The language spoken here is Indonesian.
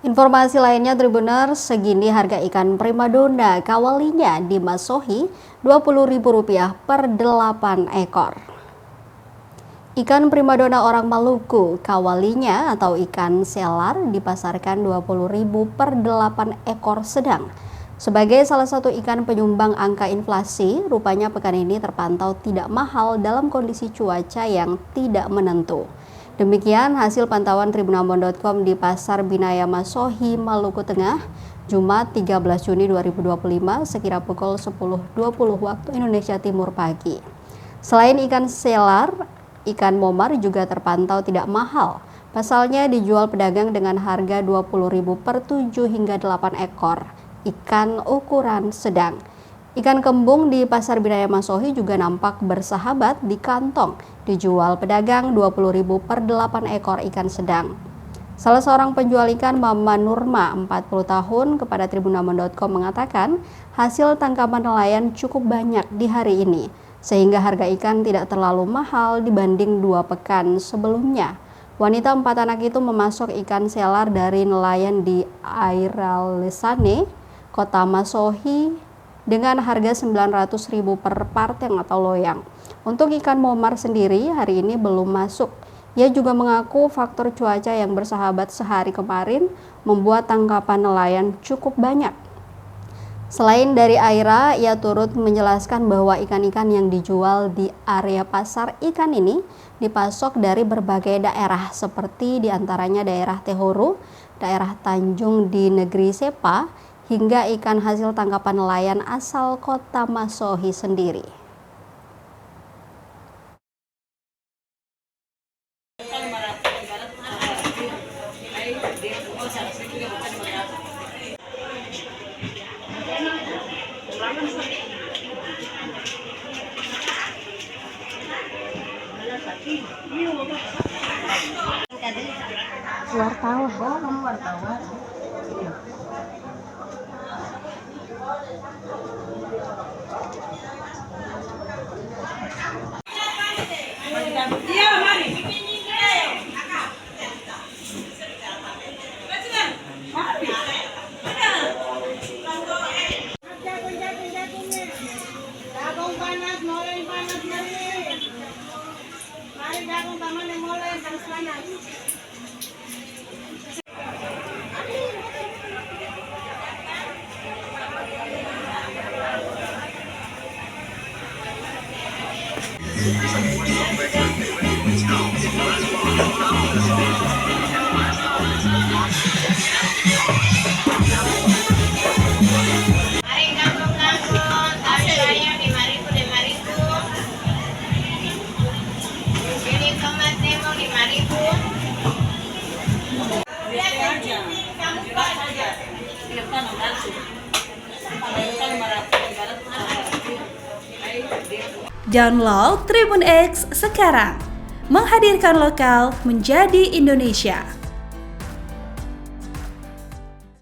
Informasi lainnya, Tribuners, segini harga ikan primadona kawalinya di Masohi Rp20.000 per 8 ekor. Ikan primadona orang Maluku kawalinya atau ikan selar dipasarkan Rp20.000 per 8 ekor sedang. Sebagai salah satu ikan penyumbang angka inflasi, rupanya pekan ini terpantau tidak mahal dalam kondisi cuaca yang tidak menentu. Demikian hasil pantauan tribunambon.com di Pasar Binaya Masohi, Maluku Tengah, Jumat 13 Juni 2025 sekira pukul 10.20 waktu Indonesia Timur pagi. Selain ikan selar, ikan momar juga terpantau tidak mahal. Pasalnya dijual pedagang dengan harga Rp20.000 per 7 hingga 8 ekor ikan ukuran sedang. Ikan kembung di Pasar Binaya Masohi juga nampak bersahabat di kantong, dijual pedagang Rp20.000 per 8 ekor ikan sedang. Salah seorang penjual ikan, Mama Nurma, 40 tahun, kepada tribunambon.com mengatakan hasil tangkapan nelayan cukup banyak di hari ini, sehingga harga ikan tidak terlalu mahal dibanding 2 pekan sebelumnya. Wanita 4 anak itu memasok ikan selar dari nelayan di Airalesane, Kota Masohi, dengan harga Rp900.000 per parteng atau loyang. Untuk ikan momar sendiri hari ini belum masuk. Ia juga mengaku faktor cuaca yang bersahabat sehari kemarin membuat tangkapan nelayan cukup banyak. Selain dari Aira, ia turut menjelaskan bahwa ikan-ikan yang dijual di area pasar ikan ini dipasok dari berbagai daerah seperti diantaranya daerah Tehoro, daerah Tanjung di negeri Sepa, hingga ikan hasil tangkapan nelayan asal Kota Masohi sendiri. Wartawan. Iya, mari. Jagung panas, mulai panas mari. Mari jagung taman yang mulai panas. Download Tribun X sekarang, menghadirkan lokal menjadi Indonesia.